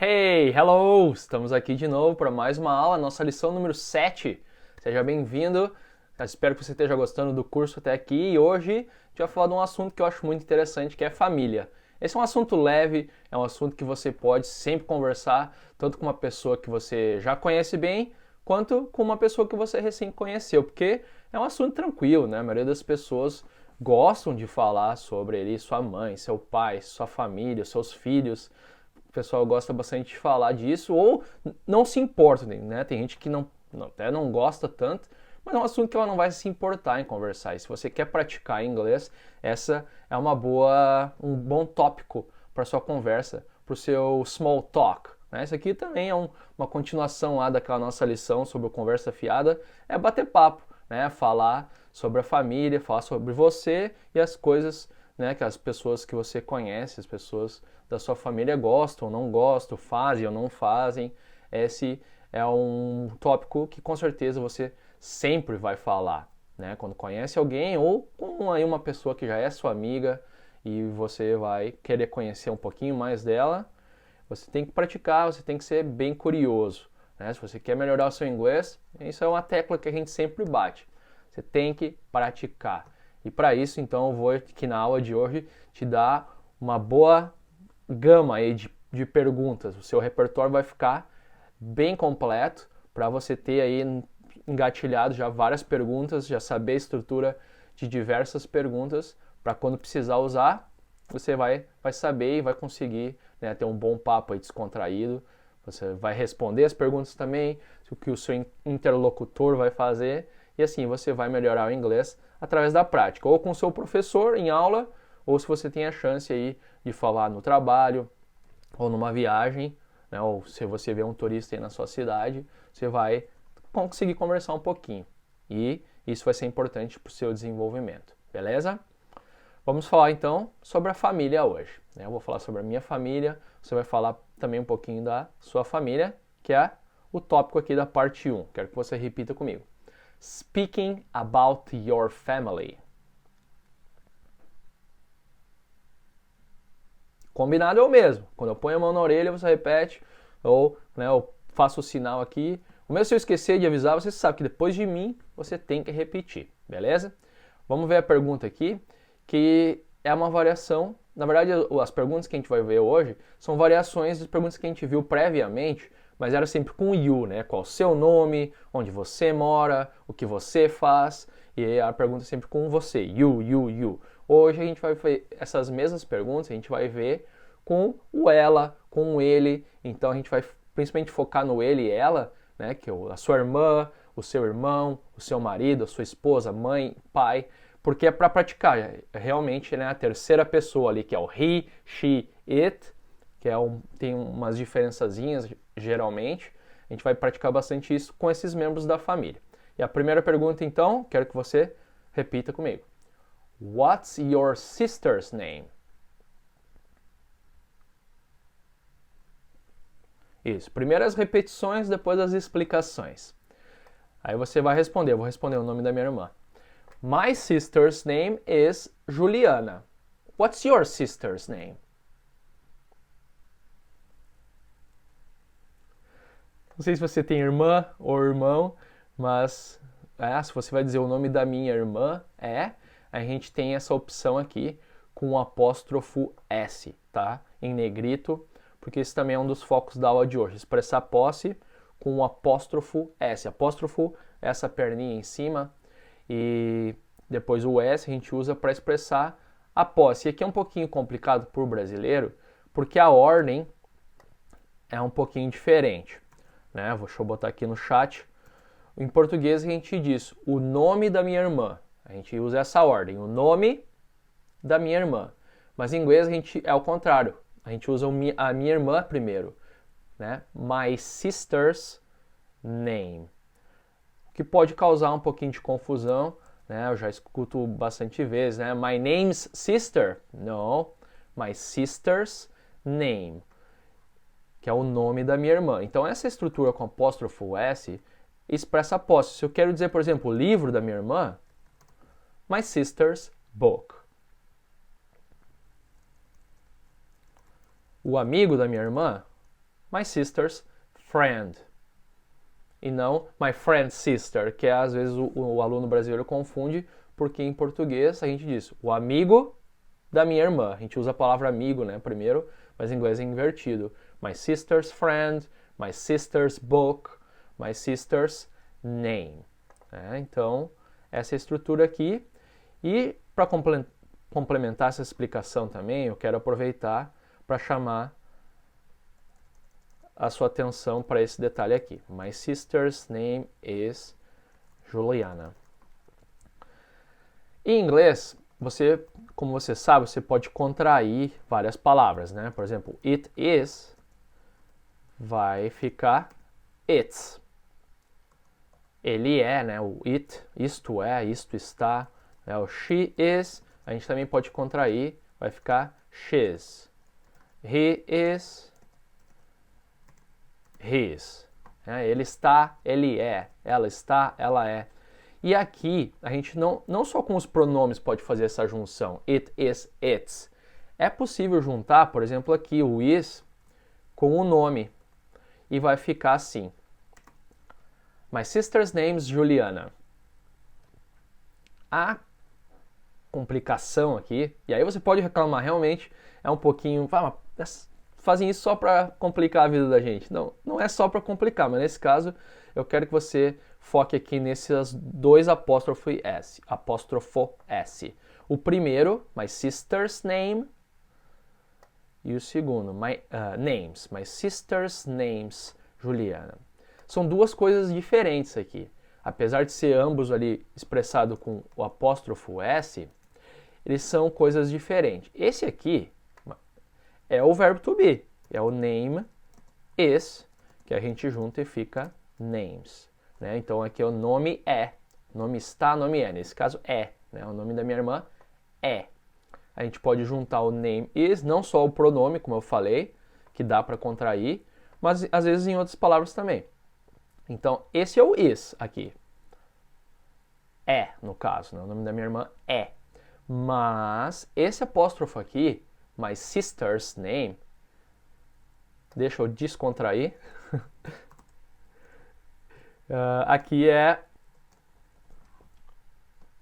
Hey, hello! Estamos aqui de novo para mais uma aula, nossa lição número 7. Seja bem-vindo. Espero que você esteja gostando do curso até aqui. E hoje a gente vai falar de um assunto que eu acho muito interessante, que é família. Esse é um assunto leve, é um assunto que você pode sempre conversar, tanto com uma pessoa que você já conhece bem, quanto com uma pessoa que você recém conheceu, porque é um assunto tranquilo, né? A maioria das pessoas gostam de falar sobre ele, sua mãe, seu pai, sua família, seus filhos. O pessoal gosta bastante de falar disso, ou não se importa, né? Tem gente que até não gosta tanto, mas é um assunto que ela não vai se importar em conversar. E se você quer praticar inglês, essa é um bom tópico para sua conversa, para o seu small talk. Né? Isso aqui também é uma continuação lá daquela nossa lição sobre conversa fiada, é bater papo, né? Falar sobre a família, falar sobre você e as coisas, né, que as pessoas que você conhece, as pessoas da sua família gostam ou não gostam, fazem ou não fazem. Esse é um tópico que com certeza você sempre vai falar, né? Quando conhece alguém ou com aí uma pessoa que já é sua amiga e você vai querer conhecer um pouquinho mais dela, você tem que praticar, você tem que ser bem curioso, né? Se você quer melhorar o seu inglês, isso é uma tecla que a gente sempre bate. Você tem que praticar. E para isso, então, eu vou aqui na aula de hoje te dar uma boa gama aí de perguntas. O seu repertório vai ficar bem completo para você ter aí engatilhado já várias perguntas, já saber a estrutura de diversas perguntas para quando precisar usar, você vai saber e vai conseguir, né, ter um bom papo aí descontraído. Você vai responder as perguntas também, o que o seu interlocutor vai fazer, e assim você vai melhorar o inglês através da prática, ou com o seu professor em aula, ou se você tem a chance aí de falar no trabalho, ou numa viagem, né, ou se você vê um turista aí na sua cidade, você vai conseguir conversar um pouquinho. E isso vai ser importante para o seu desenvolvimento, beleza? Vamos falar então sobre a família hoje. Eu vou falar sobre a minha família, você vai falar também um pouquinho da sua família, que é o tópico aqui da parte 1. Quero que você repita comigo. Speaking about your family. Combinado é o mesmo. Quando eu ponho a mão na orelha, você repete, ou né, eu faço o sinal aqui. O mesmo se eu esquecer de avisar, você sabe que depois de mim, você tem que repetir, beleza? Vamos ver a pergunta aqui, que é uma variação. Na verdade, as perguntas que a gente vai ver hoje são variações das perguntas que a gente viu previamente, mas era sempre com you, né? Qual o seu nome, onde você mora, o que você faz, e a pergunta é sempre com você, you. Hoje a gente vai ver essas mesmas perguntas, a gente vai ver com o ela, com o ele, então a gente vai principalmente focar no ele e ela, né? Que é a sua irmã, o seu irmão, o seu marido, a sua esposa, mãe, pai, porque é para praticar, realmente, né, a terceira pessoa ali, que é o he, she, it, que tem umas diferençazinhas geralmente. A gente vai praticar bastante isso com esses membros da família. E a primeira pergunta, então, quero que você repita comigo. What's your sister's name? Isso, primeiro as repetições, depois as explicações. Aí você vai responder, eu vou responder o nome da minha irmã. My sister's name is Juliana. What's your sister's name? Não sei se você tem irmã ou irmão, mas se você vai dizer o nome da minha irmã, a gente tem essa opção aqui com o apóstrofo S, tá? Em negrito, porque esse também é um dos focos da aula de hoje. Expressar posse com o apóstrofo S. Apóstrofo é essa perninha em cima e depois o S a gente usa para expressar a posse. E aqui é um pouquinho complicado para o brasileiro, porque a ordem é um pouquinho diferente. Né? Deixa eu botar aqui no chat. Em português a gente diz o nome da minha irmã. A gente usa essa ordem, o nome da minha irmã. Mas em inglês a gente é o contrário. A gente usa a minha irmã primeiro. Né? My sister's name. O que pode causar um pouquinho de confusão. Né? Eu já escuto bastante vezes. Né? My name's sister. No. My sister's name. Que é o nome da minha irmã. Então essa estrutura com apóstrofo S expressa a posse. Se eu quero dizer, por exemplo, o livro da minha irmã, my sister's book. O amigo da minha irmã, my sister's friend. E não my friend's sister, que às vezes o aluno brasileiro confunde, porque em português a gente diz o amigo da minha irmã. A gente usa a palavra amigo, né, primeiro, mas em inglês é invertido. My sister's friend, my sister's book, my sister's name. Então, essa é a estrutura aqui. E para complementar essa explicação também, eu quero aproveitar para chamar a sua atenção para esse detalhe aqui. My sister's name is Juliana. Em inglês, como você sabe, você pode contrair várias palavras, né? Por exemplo, it is vai ficar it's. Ele é, né? O it, isto é, isto está. Né? O she is, a gente também pode contrair, vai ficar she's. He is, his. Ele está, ele é. Ela está, ela é. E aqui, a gente não só com os pronomes pode fazer essa junção. It is, it's. É possível juntar, por exemplo, aqui o is com o nome. E vai ficar assim. My sister's name is Juliana. A complicação aqui, e aí você pode reclamar realmente, é um pouquinho... fazem isso só para complicar a vida da gente. Não é só para complicar, mas nesse caso eu quero que você foque aqui nesses dois apóstrofo S. O primeiro, my sister's name, e o segundo, names, my sister's names, Juliana. São duas coisas diferentes aqui. Apesar de ser ambos ali expressado com o apóstrofo S, eles são coisas diferentes. Esse aqui é o verbo to be, é o name is, que a gente junta e fica names. Né? Então aqui é o nome é, nome está, nome é. Nesse caso é, né? O nome da minha irmã é. A gente pode juntar o name is, não só o pronome, como eu falei, que dá para contrair, mas às vezes em outras palavras também. Então esse é o is aqui. É, no caso, né? O nome da minha irmã é. Mas esse apóstrofo aqui, my sister's name, deixa eu descontrair. Aqui é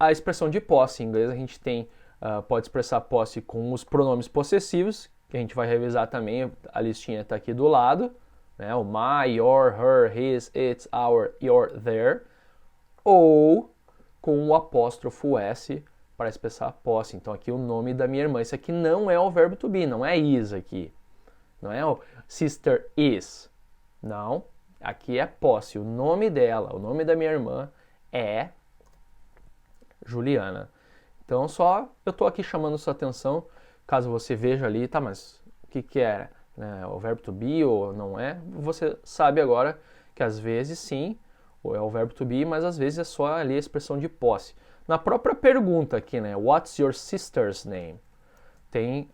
a expressão de posse. Em inglês a gente pode expressar posse com os pronomes possessivos, que a gente vai revisar também, a listinha está aqui do lado, né? O my, your, her, his, its, our, your, their, ou com o apóstrofo S para expressar posse. Então aqui o nome da minha irmã. Isso aqui não é o verbo to be, não é is aqui. Não é o sister is. Não, aqui é posse. O nome dela, o nome da minha irmã é Juliana. Então eu estou aqui chamando sua atenção, caso você veja ali, tá, mas o que é? Né, o verbo to be ou não é? Você sabe agora que às vezes sim, ou é o verbo to be, mas às vezes é só ali a expressão de posse. Na própria pergunta aqui, né? What's your sister's name? Tem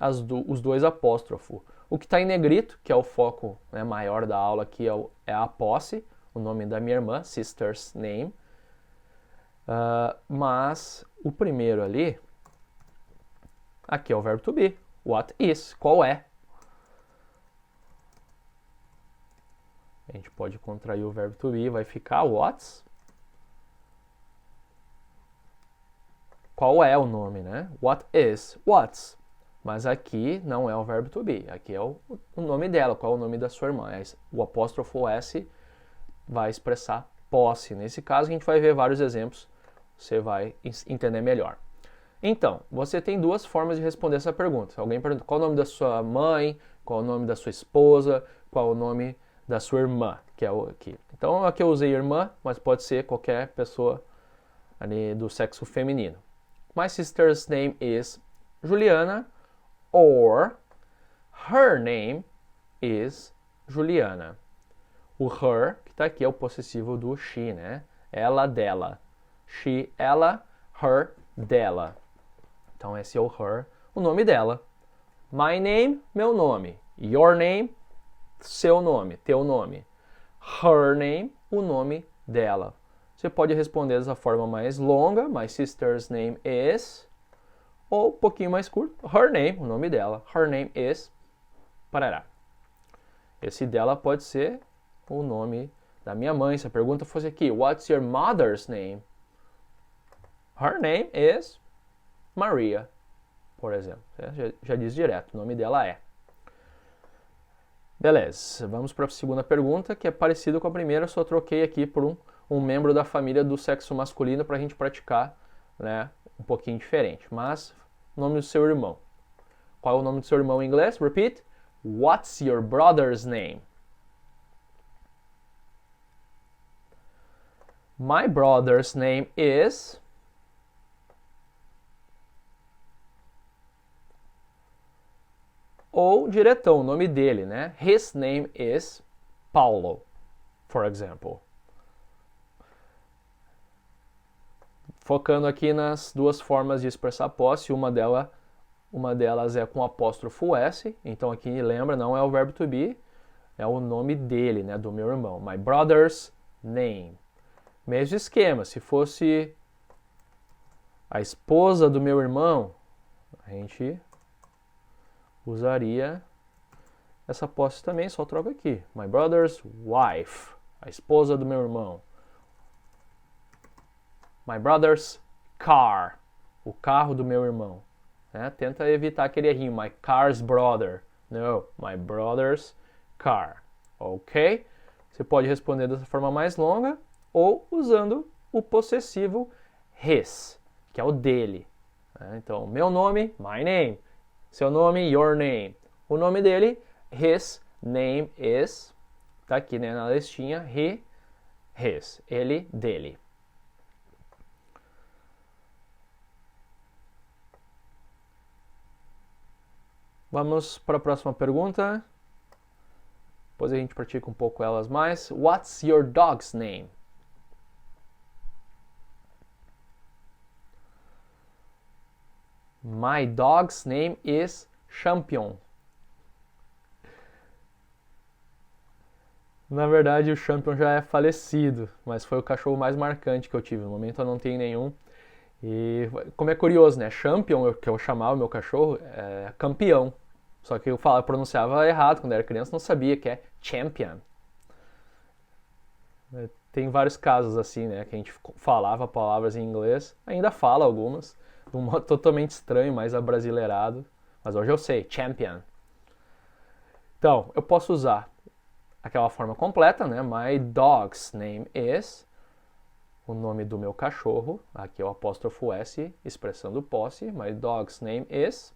os dois apóstrofos. O que está em negrito, que é o foco, né, maior da aula aqui, é a posse, o nome da minha irmã, sister's name. Mas o primeiro ali, aqui é o verbo to be. What is? Qual é? A gente pode contrair o verbo to be, vai ficar what's. Qual é o nome, né? What is? What's. Mas aqui não é o verbo to be. Aqui é o nome dela. Qual é o nome da sua irmã? O apóstrofo S vai expressar posse. Nesse caso, a gente vai ver vários exemplos. Você vai entender melhor. Então, você tem duas formas de responder essa pergunta. Alguém pergunta qual é o nome da sua mãe, qual é o nome da sua esposa, qual é o nome da sua irmã, que é o aqui. Então, aqui eu usei irmã, mas pode ser qualquer pessoa ali do sexo feminino. My sister's name is Juliana, or her name is Juliana. O her, que está aqui, é o possessivo do she, né? Ela, dela. She, ela, her, dela. Então esse é o her, o nome dela. My name, meu nome. Your name, seu nome, teu nome. Her name, o nome dela. Você pode responder dessa forma mais longa, my sister's name is, ou um pouquinho mais curto, her name, o nome dela. Her name is, parará. Esse dela pode ser o nome da minha mãe. Se a pergunta fosse aqui, what's your mother's name? Her name is Maria, por exemplo. Já diz direto, o nome dela é. Beleza, vamos para a segunda pergunta, que é parecida com a primeira, só troquei aqui por um membro da família do sexo masculino para a gente praticar, né, um pouquinho diferente. Mas, nome do seu irmão. Qual é o nome do seu irmão em inglês? Repeat. What's your brother's name? My brother's name is... Ou diretão, o nome dele, né? His name is Paulo, for example. Focando aqui nas duas formas de expressar posse, uma delas é com apóstrofo S, então aqui lembra, não é o verbo to be, é o nome dele, né, do meu irmão. My brother's name. Mesmo esquema, se fosse a esposa do meu irmão, a gente usaria essa posse também, só troco aqui. My brother's wife, a esposa do meu irmão. My brother's car, o carro do meu irmão. Né? Tenta evitar aquele errinho, my car's brother. No, my brother's car. Ok? Você pode responder dessa forma mais longa ou usando o possessivo his, que é o dele. Né? Então, meu nome, my name. Seu nome, your name. O nome dele, his name is. Tá aqui, né, na listinha. He, his. Ele, dele. Vamos para a próxima pergunta. Depois a gente pratica um pouco elas mais. What's your dog's name? My dog's name is Champion. Na verdade, o Champion já é falecido, mas foi o cachorro mais marcante que eu tive. No momento eu não tenho nenhum. E como é curioso, né? Champion, que eu chamava o meu cachorro, é campeão. Só que eu pronunciava errado quando era criança, não sabia que é champion. Tem vários casos assim, né? Que a gente falava palavras em inglês, ainda fala algumas, de um modo totalmente estranho, mais abrasileirado. Mas hoje eu sei, champion. Então, eu posso usar aquela forma completa, né? My dog's name is... O nome do meu cachorro, aqui é o apóstrofo S, expressando posse. My dog's name is...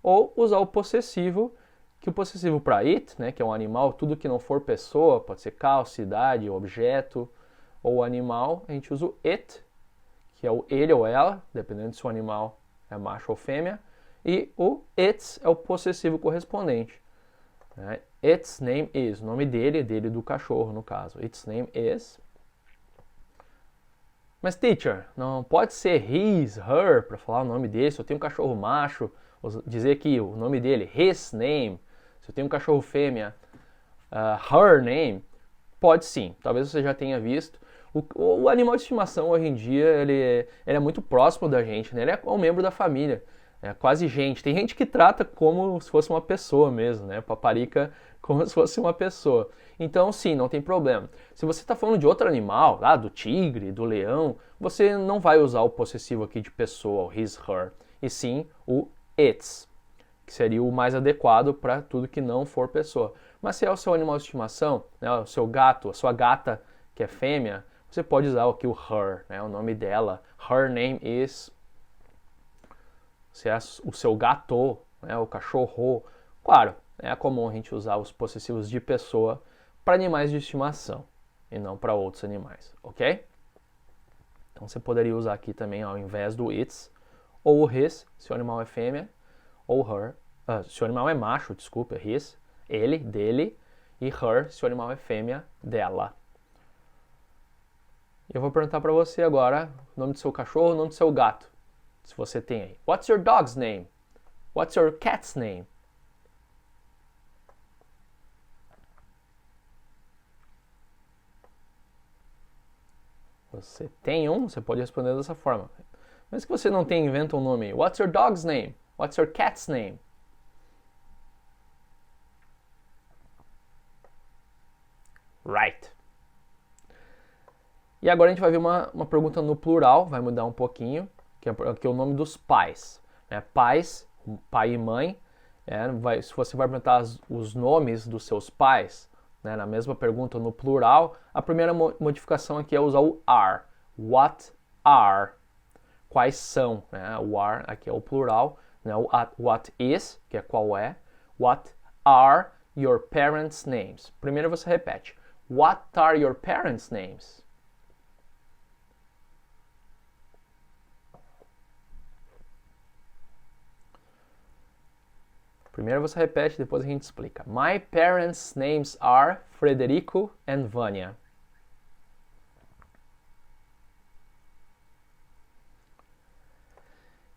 Ou usar o possessivo, que o possessivo para it, né, que é um animal, tudo que não for pessoa, pode ser carro, cidade, objeto ou animal, a gente usa o it, que é o ele ou ela, dependendo se o animal é macho ou fêmea, e o its é o possessivo correspondente. Né? Its name is, o nome dele do cachorro no caso. Its name is. Mas teacher, não pode ser his, her, para falar o nome dele, se eu tenho um cachorro macho, dizer aqui o nome dele, his name. Se eu tenho um cachorro fêmea, her name, pode sim. Talvez você já tenha visto. O animal de estimação hoje em dia, ele é muito próximo da gente, né? Ele é um membro da família, é quase gente. Tem gente que trata como se fosse uma pessoa mesmo, né? Paparica como se fosse uma pessoa. Então, sim, não tem problema. Se você está falando de outro animal, do tigre, do leão, você não vai usar o possessivo aqui de pessoa, o his, her, e sim o its, que seria o mais adequado para tudo que não for pessoa. Mas se é o seu animal de estimação, né, o seu gato, a sua gata, que é fêmea, você pode usar aqui o her, né, o nome dela. Her name is... Se é o seu gato, né, o cachorro. Claro, é comum a gente usar os possessivos de pessoa para animais de estimação e não para outros animais, ok? Então você poderia usar aqui também, ao invés do its, ou o his, se o animal é fêmea, ou her, se o animal é macho, desculpa, his, ele, dele, e her, se o animal é fêmea, dela. Eu vou perguntar para você agora o nome do seu cachorro, o nome do seu gato, se você tem aí. What's your dog's name? What's your cat's name? Você tem um, você pode responder dessa forma. Mas que você não tem, inventa um nome. What's your dog's name? What's your cat's name? Right. E agora a gente vai ver uma pergunta no plural, vai mudar um pouquinho, que é o nome dos pais. Né? Pais, pai e mãe. Se você vai perguntar os nomes dos seus pais, né, na mesma pergunta no plural, a primeira modificação aqui é usar o are. What are? Quais são? Né? O are aqui é o plural. Né? O what is, que é qual é. What are your parents' names? Primeiro você repete. What are your parents' names? Primeiro você repete, depois a gente explica. My parents' names are Frederico and Vânia.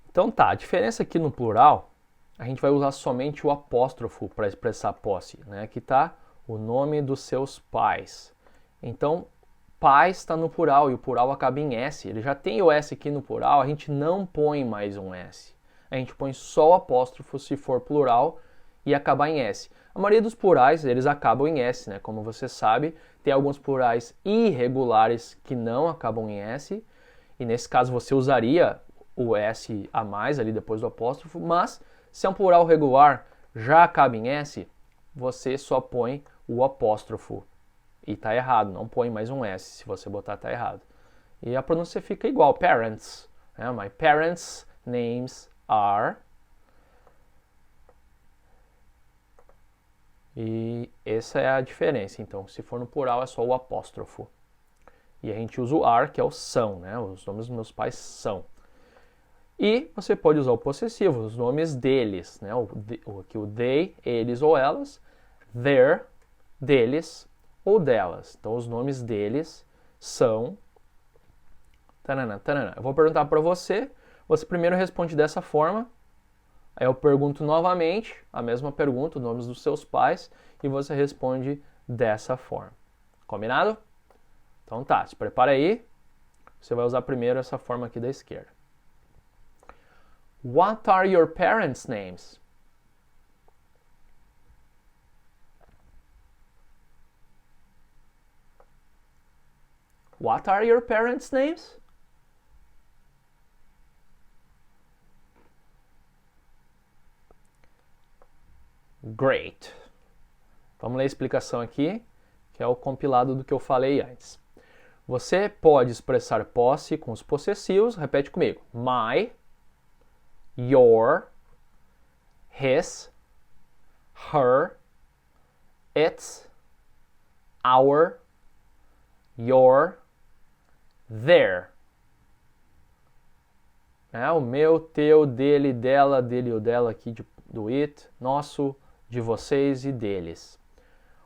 Então tá, a diferença aqui no plural, a gente vai usar somente o apóstrofo para expressar posse, né? Aqui tá o nome dos seus pais. Então, pais está no plural e o plural acaba em S. Ele já tem o S aqui no plural, a gente não põe mais um S. A gente põe só o apóstrofo se for plural e acabar em S. A maioria dos plurais, eles acabam em S, né? Como você sabe, tem alguns plurais irregulares que não acabam em S. E nesse caso você usaria o S a mais ali depois do apóstrofo. Mas se é um plural regular, já acaba em S, você só põe o apóstrofo. E tá errado, não põe mais um S. Se você botar, tá errado. E a pronúncia fica igual, parents. Né? My parents' names are. E essa é a diferença. Então, se for no plural, é só o apóstrofo. E a gente usa o are, que é o são, né? Os nomes dos meus pais são. E você pode usar o possessivo, os nomes deles, né? Aqui o they, eles ou elas, their, deles ou delas. Então, os nomes deles são. Tanana, tanana. Eu vou perguntar para você. Você primeiro responde dessa forma. Aí eu pergunto novamente a mesma pergunta, os nomes dos seus pais, e você responde dessa forma. Combinado? Então tá, se prepara aí. Você vai usar primeiro essa forma aqui da esquerda. What are your parents' names? What are your parents' names? Great. Vamos ler a explicação aqui, que é o compilado do que eu falei antes. Você pode expressar posse com os possessivos. Repete comigo. My, your, his, her, its, our, your, their. O meu, teu, dele, dela, dele ou dela aqui do it, nosso, de vocês e deles.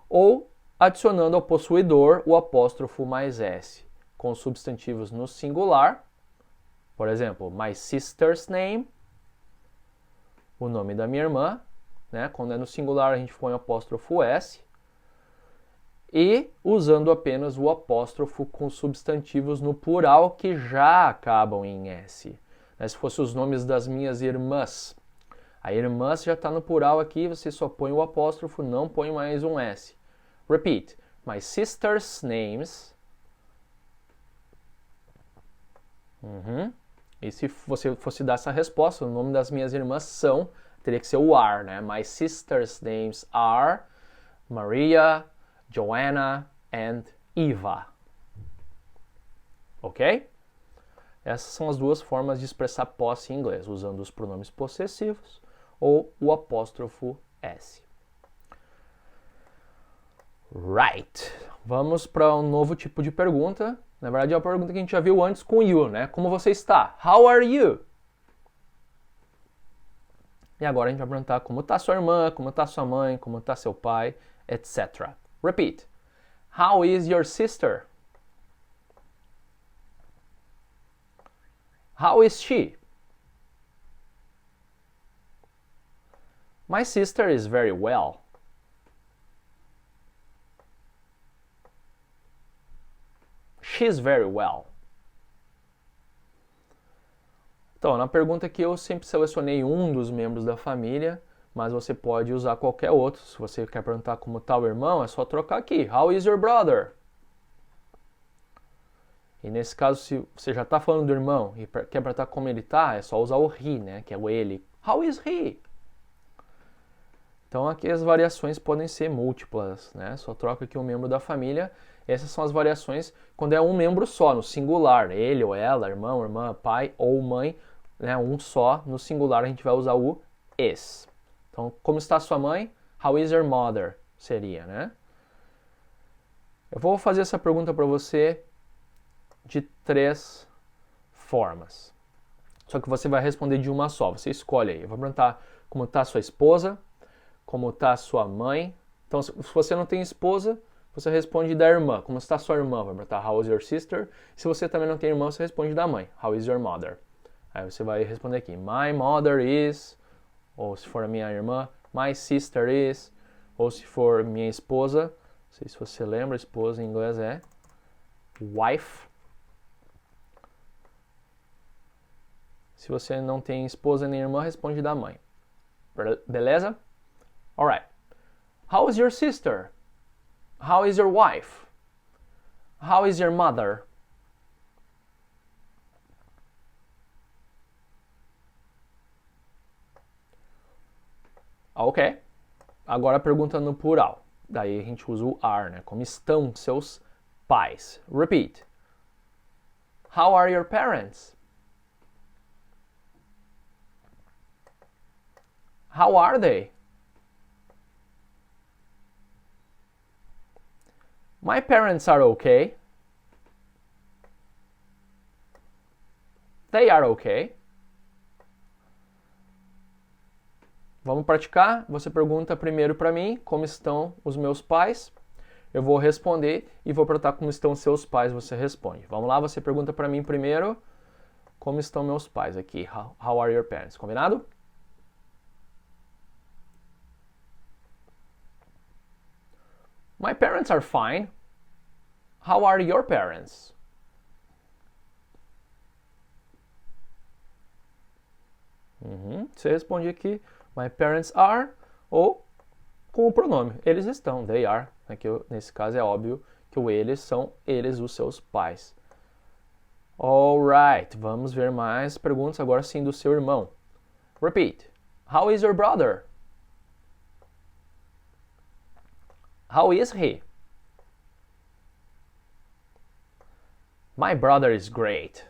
Ou adicionando ao possuidor o apóstrofo mais S, com substantivos no singular. Por exemplo, my sister's name, o nome da minha irmã. Né? Quando é no singular, a gente põe o apóstrofo S. E usando apenas o apóstrofo com substantivos no plural que já acabam em S. Se fosse os nomes das minhas irmãs, a irmã já está no plural aqui, você só põe o apóstrofo, não põe mais um S. Repeat. My sister's names. E se você fosse dar essa resposta, o nome das minhas irmãs são, teria que ser o are, né? My sister's names are Maria, Joanna and Eva. Ok? Essas são as duas formas de expressar posse em inglês, usando os pronomes possessivos ou o apóstrofo S. Right. Vamos para um novo tipo de pergunta. Na verdade, é uma pergunta que a gente já viu antes com you, né? Como você está? How are you? E agora a gente vai perguntar como está sua irmã, como está sua mãe, como está seu pai, etc. Repeat. How is your sister? How is she? My sister is very well. She's very well. Então, na pergunta aqui eu sempre selecionei um dos membros da família, mas você pode usar qualquer outro. Se você quer perguntar como está o irmão, é só trocar aqui. How is your brother? E nesse caso, se você já está falando do irmão e quer perguntar como ele está, é só usar o he, né? Que é o ele. How is he? Então aqui as variações podem ser múltiplas, né? Só troca aqui um membro da família. Essas são as variações quando é um membro só, no singular. Ele ou ela, irmão, irmã, pai ou mãe, né? Um só. No singular a gente vai usar o is. Então, como está sua mãe? How is your mother? Seria, né? Eu vou fazer essa pergunta para você de 3 formas. Só que você vai responder de uma só. Você escolhe aí. Eu vou perguntar como está sua esposa, como está sua mãe. Então, se você não tem esposa, você responde da irmã. Como está sua irmã? Vai perguntar how is your sister. Se você também não tem irmã, você responde da mãe. How is your mother? Aí você vai responder aqui. My mother is... Ou se for a minha irmã, my sister is. Ou se for minha esposa, não sei se você lembra, esposa em inglês é wife. Se você não tem esposa nem irmã, responde da mãe. Beleza? Alright. How is your sister? How is your wife? How is your mother? Ok. Agora a pergunta no plural. Daí a gente usa o are, né? Como estão seus pais? Repeat. How are your parents? How are they? My parents are okay. They are okay. Vamos praticar? Você pergunta primeiro para mim como estão os meus pais. Eu vou responder e vou perguntar como estão seus pais. Você responde. Vamos lá, você pergunta para mim primeiro como estão meus pais aqui. How are your parents? Combinado? My parents are fine. How are your parents? Você responde aqui, my parents are, ou com o pronome, eles estão, they are. Aqui, nesse caso é óbvio que o eles são eles, os seus pais. Alright, vamos ver mais perguntas agora sim do seu irmão. Repeat. How is your brother? How is he? My brother is great.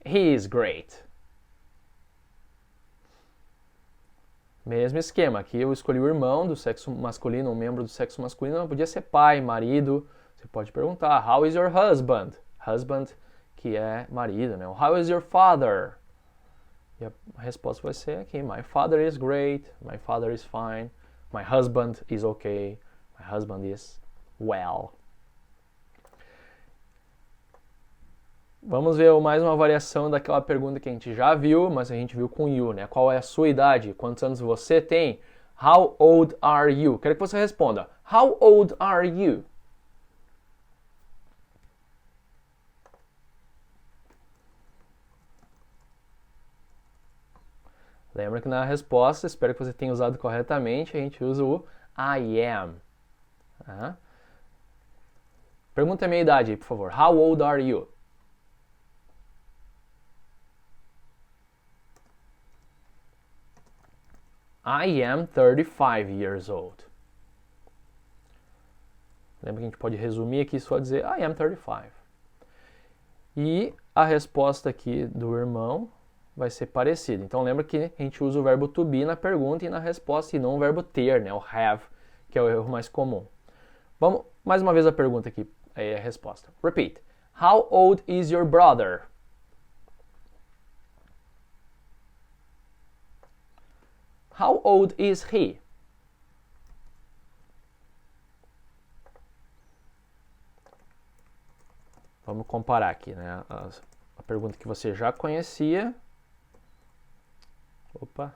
He is great. Mesmo esquema, aqui eu escolhi o irmão do sexo masculino, um membro do sexo masculino, não podia ser pai, marido. Você pode perguntar, how is your husband? Husband, que é marido, né? How is your father? E a resposta vai ser aqui, my father is great, my father is fine, my husband is okay, my husband is well. Vamos ver mais uma variação daquela pergunta que a gente já viu, mas a gente viu com you, né? Qual é a sua idade? Quantos anos você tem? How old are you? Quero que você responda. How old are you? Lembra que na resposta, espero que você tenha usado corretamente, a gente usa o I am. Pergunta a minha idade aí, por favor. How old are you? I am 35 years old. Lembra que a gente pode resumir aqui só dizer I am 35. E a resposta aqui do irmão vai ser parecida. Então lembra que a gente usa o verbo to be na pergunta e na resposta e não o verbo ter, né? O have, que é o erro mais comum. Vamos mais uma vez a pergunta aqui, aí a resposta. Repeat. How old is your brother? How old is he? Vamos comparar aqui, né? A pergunta que você já conhecia. Opa.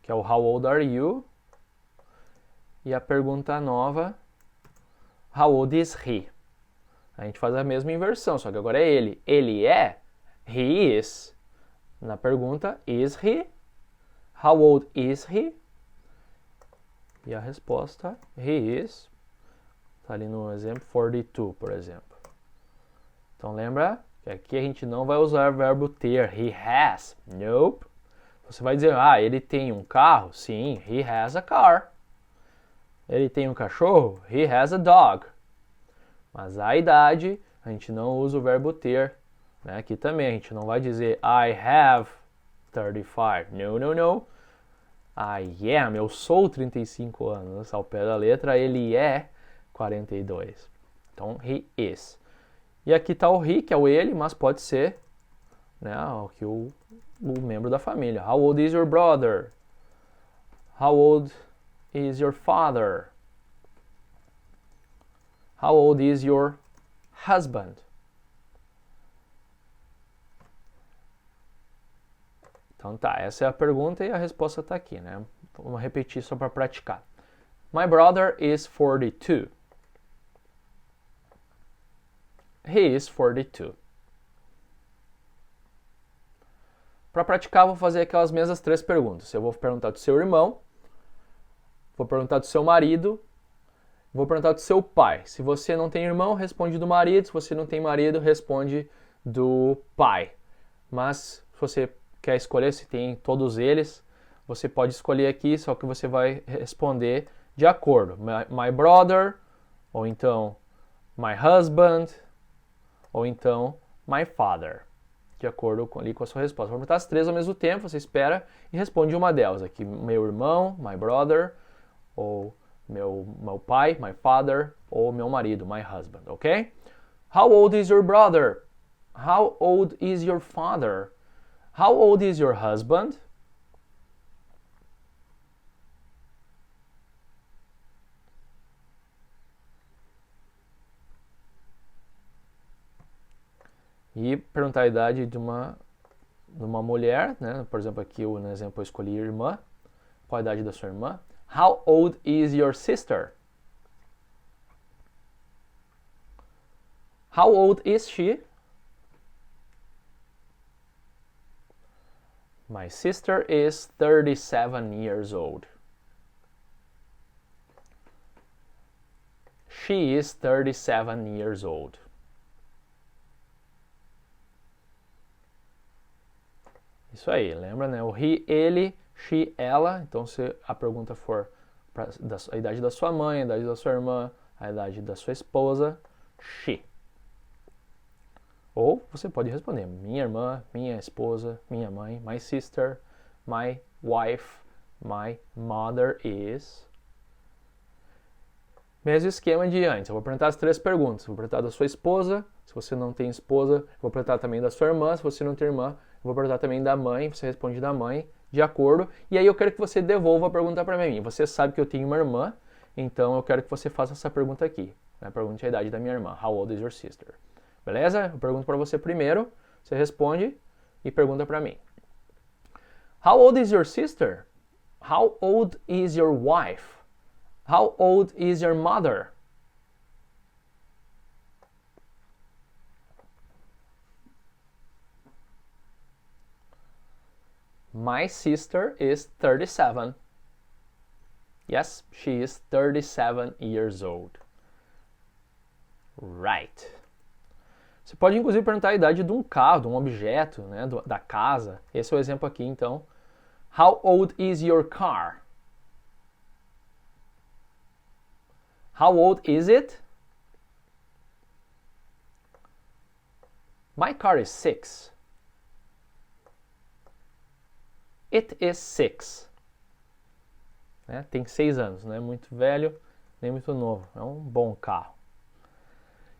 Que é o How old are you? E a pergunta nova, How old is he? A gente faz a mesma inversão, só que agora é ele. Ele é He is. Na pergunta, is he? How old is he? E a resposta, he is. Está ali no exemplo 42, por exemplo. Então lembra que aqui a gente não vai usar o verbo ter. He has. Nope. Você vai dizer, ele tem um carro? Sim, he has a car. Ele tem um cachorro? He has a dog. Mas a idade, a gente não usa o verbo ter. Né? Aqui também a gente não vai dizer I have 35. No, no, no. I am, eu sou 35 anos. Ao pé da letra, ele é 42. Então, he is. E aqui está o he, que é o ele, mas pode ser, né, aqui o membro da família. How old is your brother? How old is your father? How old is your husband? Então tá, essa é a pergunta e a resposta está aqui, né? Vamos repetir só para praticar. My brother is 42. He is 42. Para praticar, vou fazer aquelas mesmas 3 perguntas. Eu vou perguntar do seu irmão, vou perguntar do seu marido, vou perguntar do seu pai. Se você não tem irmão, responde do marido. Se você não tem marido, responde do pai. Mas se você quer escolher se tem todos eles, você pode escolher aqui, só que você vai responder de acordo. My brother, ou então my husband, ou então my father. De acordo com a sua resposta. Vou perguntar as 3 ao mesmo tempo, você espera e responde uma delas. Aqui, meu irmão, my brother, ou meu pai, my father, ou meu marido, my husband, ok? How old is your brother? How old is your father? How old is your husband? E perguntar a idade de uma mulher, né? Por exemplo, aqui no exemplo eu escolhi irmã. Qual a idade da sua irmã? How old is your sister? How old is she? My sister is 37 years old. She is 37 years old. Isso aí, lembra, né? O he, ele, she, ela. Então, se a pergunta for a idade da sua mãe, a idade da sua irmã, a idade da sua esposa, she. Ou você pode responder minha irmã, minha esposa, minha mãe, my sister, my wife, my mother is. Mesmo esquema de antes. Eu vou perguntar as 3 perguntas. Vou perguntar da sua esposa, se você não tem esposa. Vou perguntar também da sua irmã, se você não tem irmã. Vou perguntar também da mãe, você responde da mãe, de acordo. E aí eu quero que você devolva a pergunta para mim. Você sabe que eu tenho uma irmã, então eu quero que você faça essa pergunta aqui. Pergunte a idade da minha irmã. How old is your sister? Beleza? Eu pergunto para você primeiro, você responde e pergunta para mim. How old is your sister? How old is your wife? How old is your mother? My sister is 37. Yes, she is 37 years old. Right. Você pode inclusive perguntar a idade de um carro, de um objeto, né, da casa. Esse é o exemplo aqui, então. How old is your car? How old is it? My car is 6. It is 6. Né? Tem 6 anos, não é muito velho, nem muito novo. É um bom carro.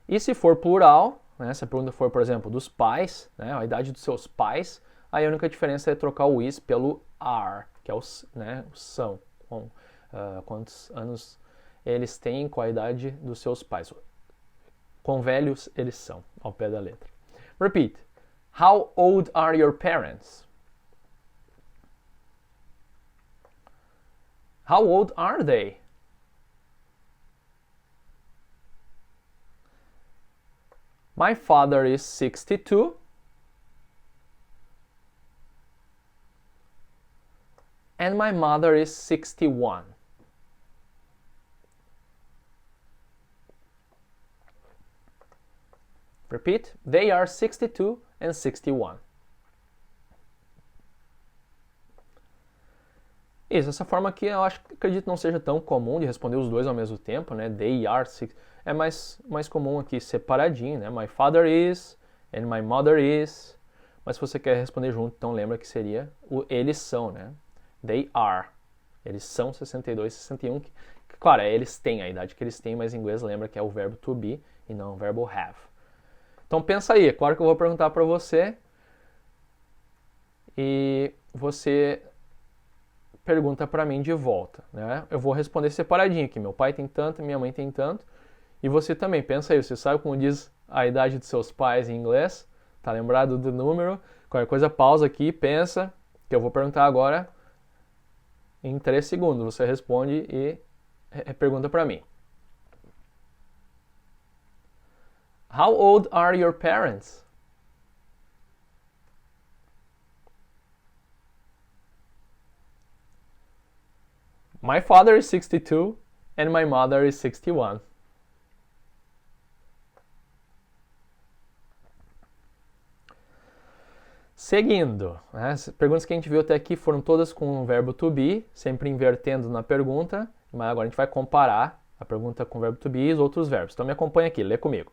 E se for plural, né, se a pergunta for, por exemplo, dos pais, né, a idade dos seus pais, aí a única diferença é trocar o is pelo are, que é o são. Quantos anos eles têm, qual a idade dos seus pais. Quão velhos eles são, ao pé da letra. Repeat. How old are your parents? How old are they? My father is 62. and my mother is 61. Repeat, they are 62 and 61. Isso, essa forma aqui eu acredito não seja tão comum de responder os dois ao mesmo tempo, né? They are six. É mais comum aqui separadinho, né? My father is and my mother is. Mas se você quer responder junto, então lembra que seria o eles são, né? They are. Eles são 62, 61. Claro, eles têm a idade que eles têm, mas em inglês lembra que é o verbo to be e não o verbo have. Então pensa aí, é claro que eu vou perguntar para você e você pergunta para mim de volta, né? Eu vou responder separadinho aqui, meu pai tem tanto, minha mãe tem tanto, e você também, pensa aí, você sabe como diz a idade dos seus pais em inglês? Tá lembrado do número? Qualquer coisa, pausa aqui, pensa, que eu vou perguntar agora em 3 segundos, você responde e pergunta para mim. How old are your parents? My father is 62 and my mother is 61. Seguindo, né? As perguntas que a gente viu até aqui foram todas com o verbo to be, sempre invertendo na pergunta, mas agora a gente vai comparar a pergunta com o verbo to be e os outros verbos. Então me acompanha aqui, lê comigo.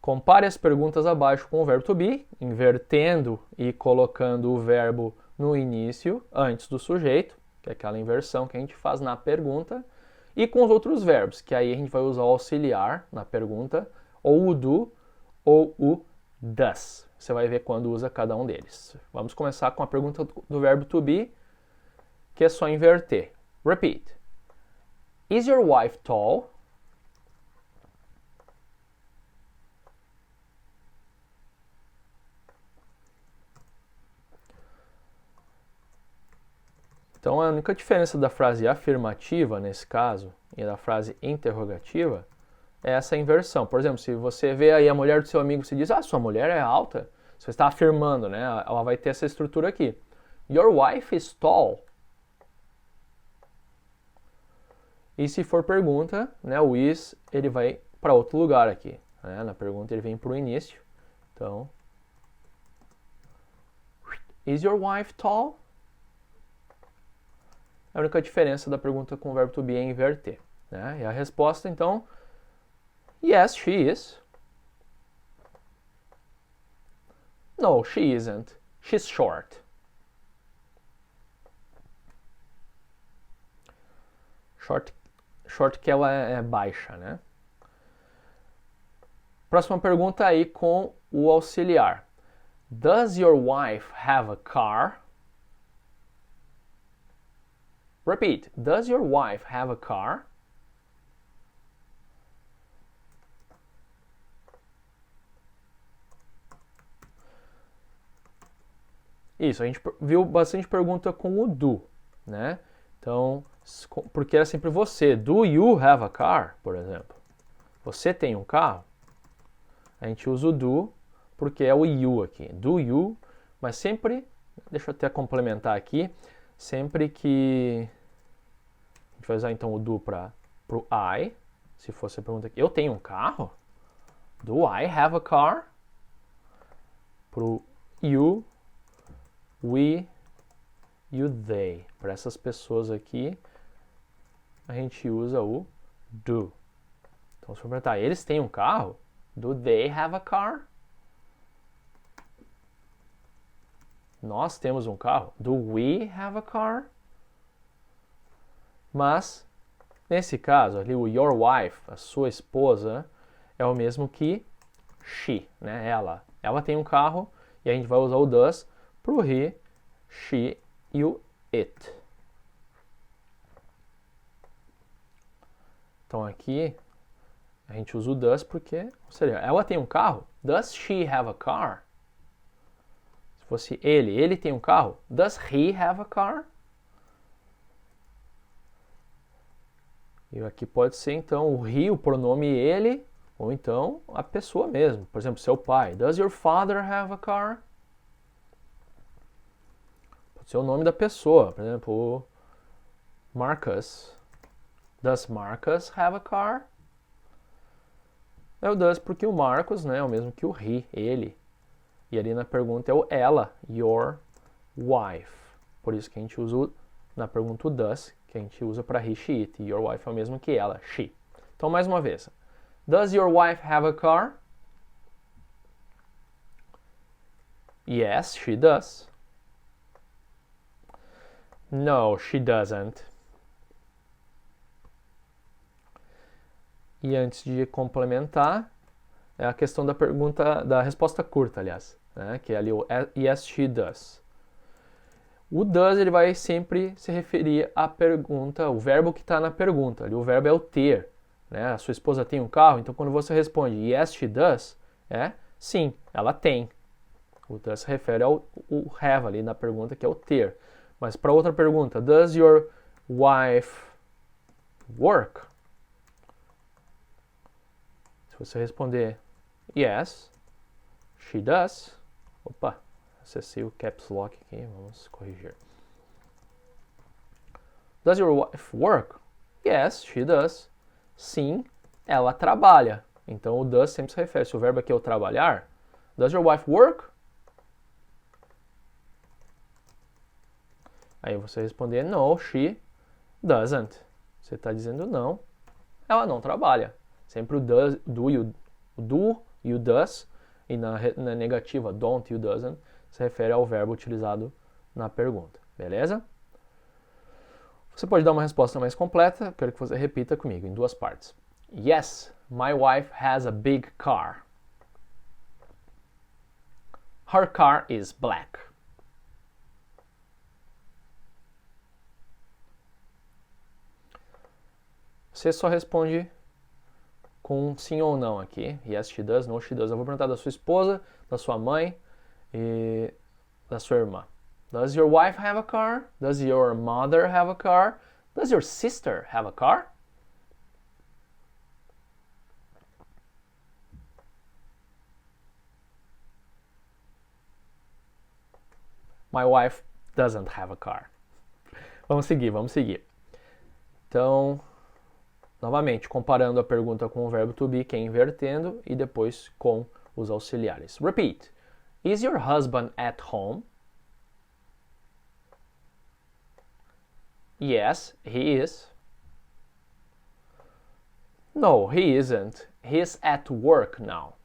Compare as perguntas abaixo com o verbo to be, invertendo e colocando o verbo no início, antes do sujeito, que é aquela inversão que a gente faz na pergunta, e com os outros verbos, que aí a gente vai usar o auxiliar na pergunta, ou o do, ou o does. Você vai ver quando usa cada um deles. Vamos começar com a pergunta do verbo to be, que é só inverter. Repeat. Is your wife tall? Então, a única diferença da frase afirmativa, nesse caso, e da frase interrogativa, é essa inversão. Por exemplo, se você vê aí a mulher do seu amigo e se diz, sua mulher é alta, você está afirmando, né? Ela vai ter essa estrutura aqui. Your wife is tall. E se for pergunta, né, o is, ele vai para outro lugar aqui. Né? Na pergunta ele vem para o início. Então, is your wife tall? A única diferença da pergunta com o verbo to be é inverter. Né? E a resposta, então, yes, she is. No, she isn't. She's short. Short que ela é baixa, né? Próxima pergunta aí com o auxiliar. Does your wife have a car? Repeat. Does your wife have a car? Isso, a gente viu bastante pergunta com o do, né? Então, porque era sempre você. Do you have a car, por exemplo? Você tem um carro? A gente usa o do porque é o you aqui. Do you, mas sempre, deixa eu até complementar aqui, sempre que a gente vai usar então o do para o I, se fosse a pergunta aqui, eu tenho um carro? Do I have a car? Pro you, we, you, they. Para essas pessoas aqui, a gente usa o do. Então, se eu perguntar, eles têm um carro? Do they have a car? Nós temos um carro? Do we have a car? Mas, nesse caso, ali o your wife, a sua esposa, é o mesmo que she, né? Ela. Ela tem um carro e a gente vai usar o does pro he, she e o it. Então aqui a gente usa o does porque, ou seja, ela tem um carro? Does she have a car? Se fosse ele tem um carro? Does he have a car? E aqui pode ser então o he, o pronome ele, ou então a pessoa mesmo. Por exemplo, seu pai. Does your father have a car? Pode ser o nome da pessoa. Por exemplo, Marcus. Does Marcus have a car? É o does porque o Marcus, né, é o mesmo que o he, ele. E ali na pergunta é o ela, your wife. Por isso que a gente usa na pergunta o does, que a gente usa para he, she, it. Your wife é o mesmo que ela, she. Então, mais uma vez. Does your wife have a car? Yes, she does. No, she doesn't. E antes de complementar, é a questão da pergunta, da resposta curta, aliás, né? Que é ali o yes, she does. O does ele vai sempre se referir à pergunta, o verbo que está na pergunta. Ali, o verbo é o ter. Né? A sua esposa tem um carro, então quando você responde yes, she does, sim, ela tem. O does se refere ao o have ali na pergunta, que é o ter. Mas para outra pergunta, does your wife work? Se você responder yes, she does. Opa, acessei o caps lock aqui, vamos corrigir. Does your wife work? Yes, she does. Sim, ela trabalha. Então o does sempre se refere. Se o verbo aqui é o trabalhar, does your wife work? Aí você responder no, she doesn't. Você está dizendo não, ela não trabalha. Sempre o does, o do e o does, e na negativa don't e o doesn't, se refere ao verbo utilizado na pergunta. Beleza? Você pode dar uma resposta mais completa, quero que você repita comigo em duas partes. Yes, my wife has a big car. Her car is black. Você só responde com sim ou não aqui. Yes, she does, no, she does. Eu vou perguntar da sua esposa, da sua mãe e da sua irmã. Does your wife have a car? Does your mother have a car? Does your sister have a car? My wife doesn't have a car. Vamos seguir. Então, novamente, comparando a pergunta com o verbo to be, que é invertendo, e depois com os auxiliares. Repeat. Is your husband at home? Yes, he is. No, he isn't. He's at work now.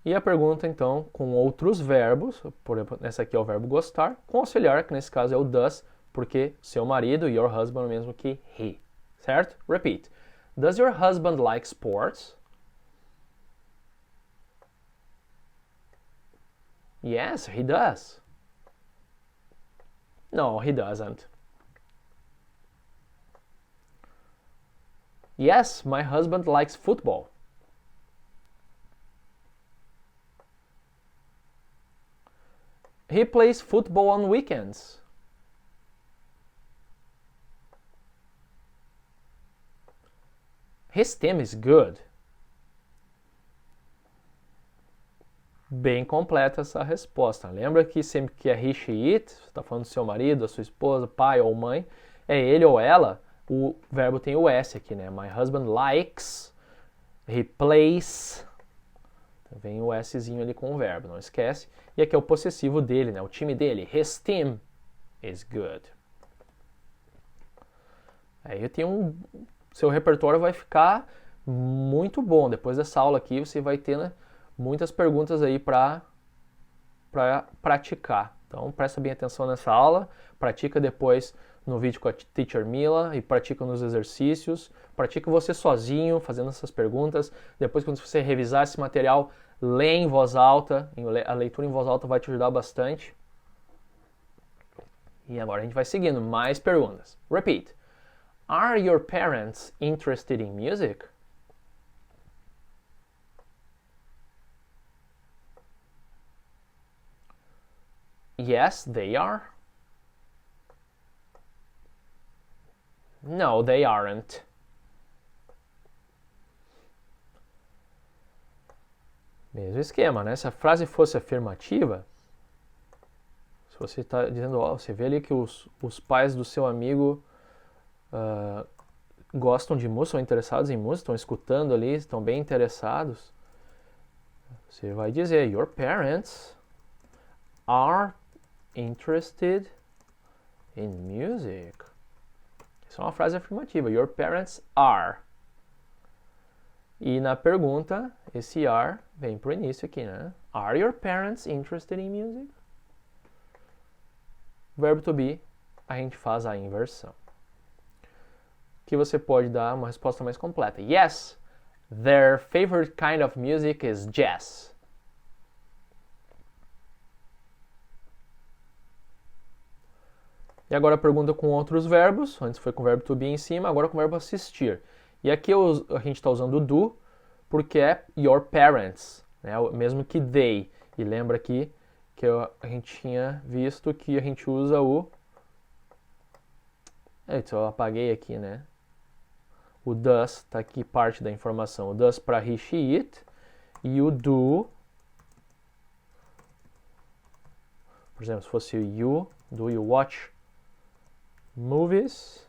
E a pergunta, então, com outros verbos, por exemplo, nessa aqui é o verbo gostar, com auxiliar, que nesse caso é o does, porque seu marido, your husband, é o mesmo que he. Certo? Repeat. Does your husband like sports? Yes, he does. No, he doesn't. Yes, my husband likes football. He plays football on weekends. His team is good. Bem completa essa resposta. Lembra que sempre que é he, she, it, você está falando do seu marido, da sua esposa, pai ou mãe, é ele ou ela, o verbo tem o S aqui, né? My husband likes, he plays, vem o Szinho ali com o verbo, não esquece. E aqui é o possessivo dele, né? O time dele. His team is good. Aí seu repertório vai ficar muito bom. Depois dessa aula aqui, você vai ter, né, muitas perguntas aí para praticar. Então, presta bem atenção nessa aula. Pratica depois no vídeo com a Teacher Mila e pratica nos exercícios. Pratica você sozinho, fazendo essas perguntas. Depois, quando você revisar esse material, lê em voz alta. A leitura em voz alta vai te ajudar bastante. E agora a gente vai seguindo. Mais perguntas. Repeat. Are your parents interested in music? Yes, they are. No, they aren't. Mesmo esquema, né? Se a frase fosse afirmativa, Se você está dizendo, ó, você vê ali que os pais do seu amigo gostam de música, são interessados em música, estão escutando ali, estão bem interessados, você vai dizer, your parents are interested in music. Isso é uma frase afirmativa. Your parents are. E na pergunta, esse are vem pro início aqui, né? Are your parents interested in music? Verbo to be, a gente faz a inversão. Que você pode dar uma resposta mais completa. Yes, their favorite kind of music is jazz. E agora a pergunta com outros verbos. Antes foi com o verbo to be em cima, agora com o verbo assistir. E aqui a gente está usando o do, porque é your parents, né? Mesmo que they. E lembra aqui que a gente tinha visto que a gente usa o... Eu apaguei aqui, né? O does está aqui parte da informação. O does para he, she, it. E o do... Por exemplo, se fosse you, do you watch movies,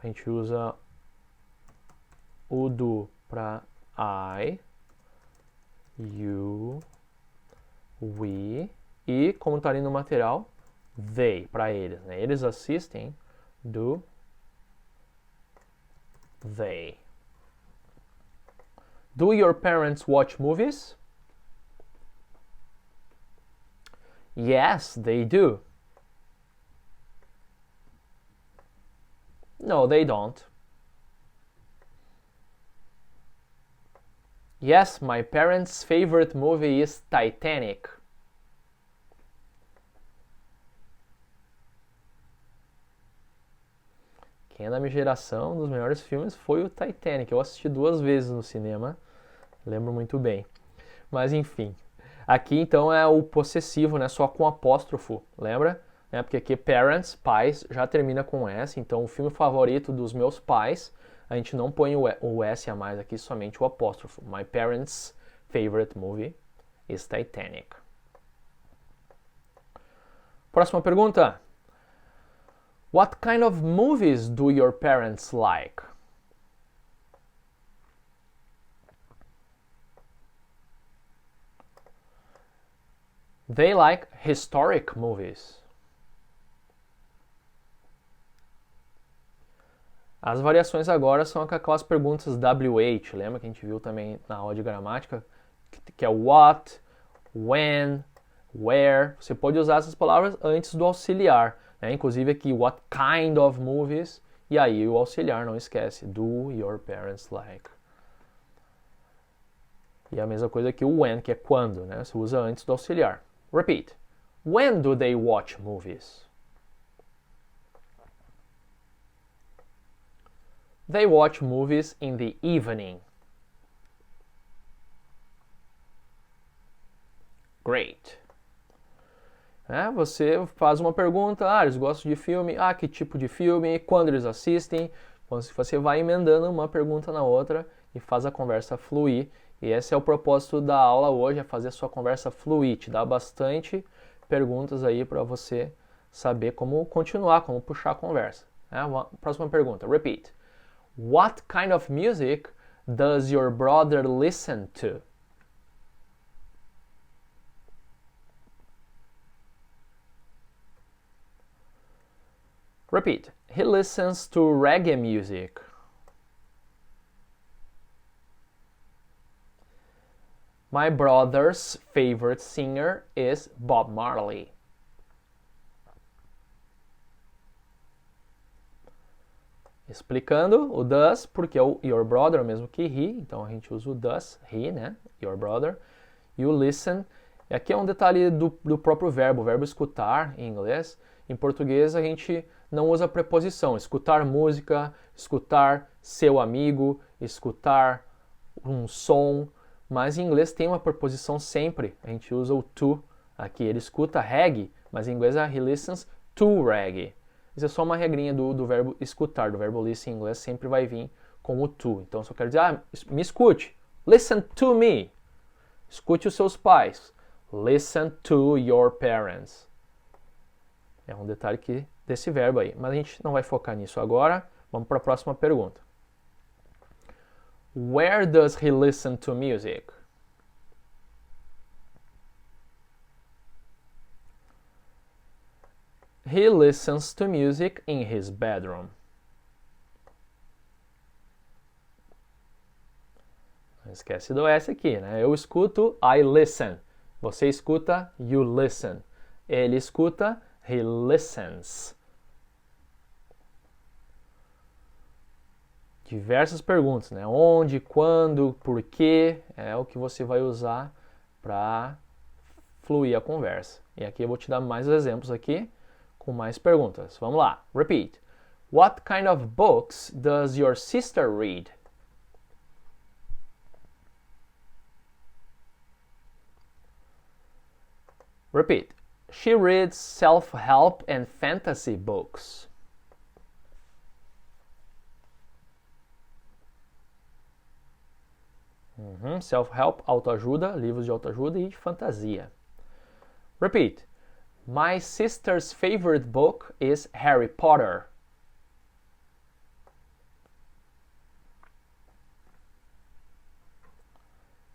a gente usa o do para I, you, we, e como está ali no material, they, para eles, né? Eles assistem, do they. Do your parents watch movies? Yes, they do. No, they don't. Yes, my parents' favorite movie is Titanic. Quem é da minha geração, um dos melhores filmes foi o Titanic. Eu assisti 2 vezes no cinema, lembro muito bem. Mas enfim, aqui então é o possessivo, né? Só com apóstrofo, lembra? Porque aqui parents, pais, já termina com S, então o filme favorito dos meus pais, a gente não põe o S a mais aqui, somente o apóstrofo. My parents' favorite movie is Titanic. Próxima pergunta. What kind of movies do your parents like? They like historic movies. As variações agora são aquelas perguntas WH, lembra que a gente viu também na aula de gramática? Que é what, when, where. Você pode usar essas palavras antes do auxiliar, né? Inclusive aqui, what kind of movies, e aí o auxiliar, não esquece, do your parents like. E a mesma coisa aqui o when, que é quando, né? Você usa antes do auxiliar. Repeat. When do they watch movies? They watch movies in the evening. Great. Você faz uma pergunta, eles gostam de filme, que tipo de filme, quando eles assistem. Você vai emendando uma pergunta na outra e faz a conversa fluir. E esse é o propósito da aula hoje, é fazer a sua conversa fluir, te dar bastante perguntas aí para você saber como continuar, como puxar a conversa. Próxima pergunta, repeat. What kind of music does your brother listen to? Repeat. He listens to reggae music. My brother's favorite singer is Bob Marley. Explicando o does, porque é o your brother, mesmo que he, então a gente usa o does, he, né? Your brother. E o listen, aqui é um detalhe do próprio verbo, o verbo escutar em inglês. Em português a gente não usa preposição, escutar música, escutar seu amigo, escutar um som, mas em inglês tem uma preposição sempre, a gente usa o to, aqui ele escuta reggae, mas em inglês é he listens to reggae. Isso é só uma regrinha do verbo escutar, do verbo listen em inglês sempre vai vir com o to. Então, se eu quero dizer, me escute, listen to me. Escute os seus pais. Listen to your parents. É um detalhe desse verbo aí. Mas a gente não vai focar nisso agora. Vamos para a próxima pergunta. Where does he listen to music? He listens to music in his bedroom. Não esquece do S aqui, né? Eu escuto, I listen. Você escuta, you listen. Ele escuta, he listens. Diversas perguntas, né? Onde, quando, por quê, é o que você vai usar para fluir a conversa. E aqui eu vou te dar mais exemplos aqui, com mais perguntas. Vamos lá, repeat. What kind of books does your sister read? Repeat. She reads self-help and fantasy books. Self-help, autoajuda, livros de autoajuda e fantasia. Repeat. My sister's favorite book is Harry Potter.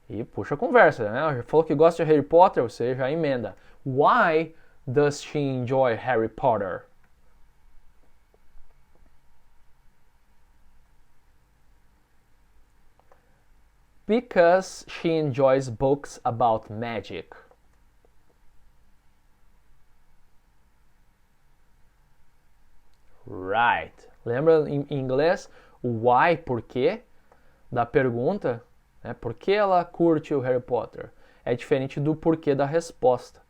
E puxa a conversa, né? Falou que gosta de Harry Potter, você já emenda. Why does she enjoy Harry Potter? Because she enjoys books about magic. Right. Lembra em inglês o why, por quê, da pergunta? Né? Por que ela curte o Harry Potter? É diferente do porquê da resposta.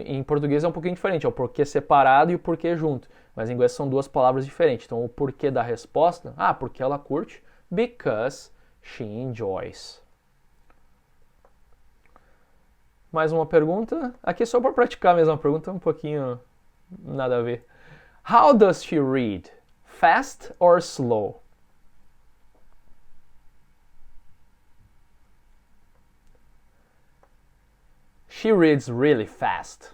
Em português é um pouquinho diferente, é o porquê separado e o porquê junto. Mas em inglês são duas palavras diferentes. Então o porquê da resposta, porque ela curte, because she enjoys. Mais uma pergunta, aqui só para praticar a mesma pergunta, um pouquinho nada a ver. How does she read? Fast or slow? She reads really fast.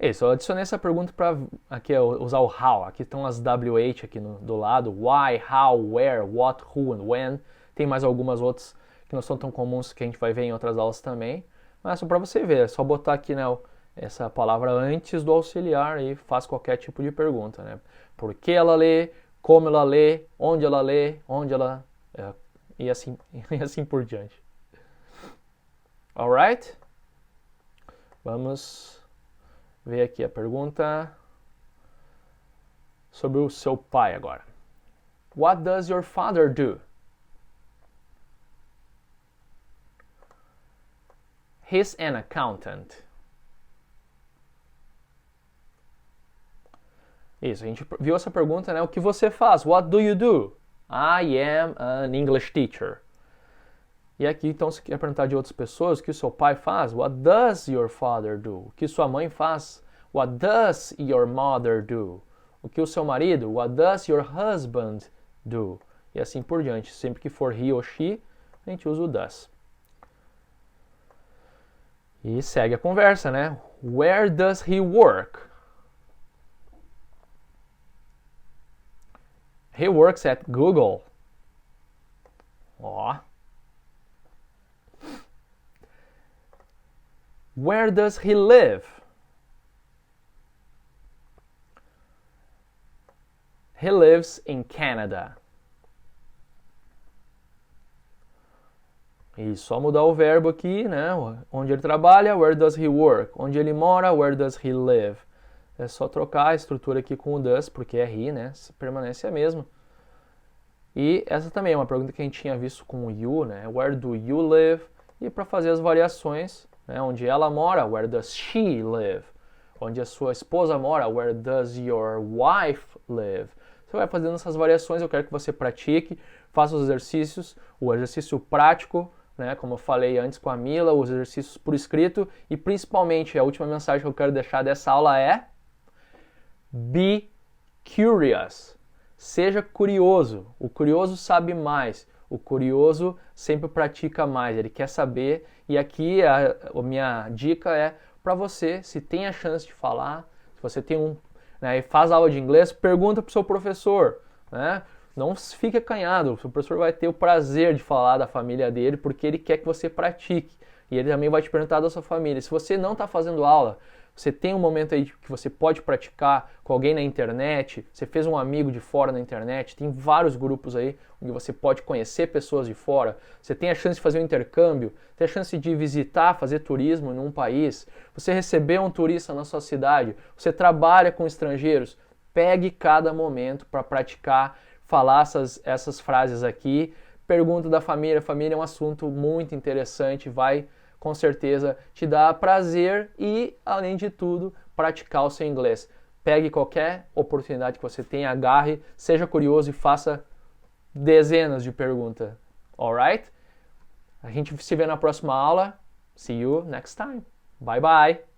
Isso, eu adicionei essa pergunta para aqui usar o how. Aqui estão as WH aqui do lado. Why, how, where, what, who and when. Tem mais algumas outras que não são tão comuns que a gente vai ver em outras aulas também. Mas é só para você ver, é só botar aqui, né, essa palavra antes do auxiliar e faz qualquer tipo de pergunta, né? Por que ela lê, como ela lê, onde ela lê, e assim por diante. Alright? Vamos ver aqui a pergunta sobre o seu pai agora. What does your father do? He's an accountant. Isso, a gente viu essa pergunta, né? O que você faz? What do you do? I am an English teacher. E aqui, então, se quer perguntar de outras pessoas, o que o seu pai faz? What does your father do? O que sua mãe faz? What does your mother do? O que o seu marido? What does your husband do? E assim por diante. Sempre que for he ou she, a gente usa o does. E segue a conversa, né? Where does he work? He works at Google. Ó. Where does he live? He lives in Canada. E só mudar o verbo aqui, né? Onde ele trabalha, where does he work? Onde ele mora, where does he live? É só trocar a estrutura aqui com o does, porque é he, né? Permanece a mesma. E essa também é uma pergunta que a gente tinha visto com o you, né? Where do you live? E para fazer as variações, né? Onde ela mora, where does she live? Onde a sua esposa mora, where does your wife live? Você vai fazendo essas variações, eu quero que você pratique, faça os exercícios, o exercício prático, né? Como eu falei antes com a Mila, os exercícios por escrito e principalmente a última mensagem que eu quero deixar dessa aula é Be curious. Seja curioso. O curioso sabe mais. O curioso sempre pratica mais, ele quer saber. E aqui a minha dica é para você, se tem a chance de falar, se você tem e faz aula de inglês, pergunta para o seu professor, né? Não fique acanhado, o seu professor vai ter o prazer de falar da família dele, porque ele quer que você pratique. E ele também vai te perguntar da sua família. Se você não está fazendo aula, você tem um momento aí que você pode praticar com alguém na internet, você fez um amigo de fora na internet, tem vários grupos aí onde você pode conhecer pessoas de fora, você tem a chance de fazer um intercâmbio, tem a chance de visitar, fazer turismo em um país, você receber um turista na sua cidade, você trabalha com estrangeiros, pegue cada momento para praticar, falar essas frases aqui, pergunta da família, família é um assunto muito interessante, vai com certeza te dar prazer e, além de tudo, praticar o seu inglês. Pegue qualquer oportunidade que você tenha, agarre, seja curioso e faça dezenas de perguntas. Alright? A gente se vê na próxima aula. See you next time. Bye bye!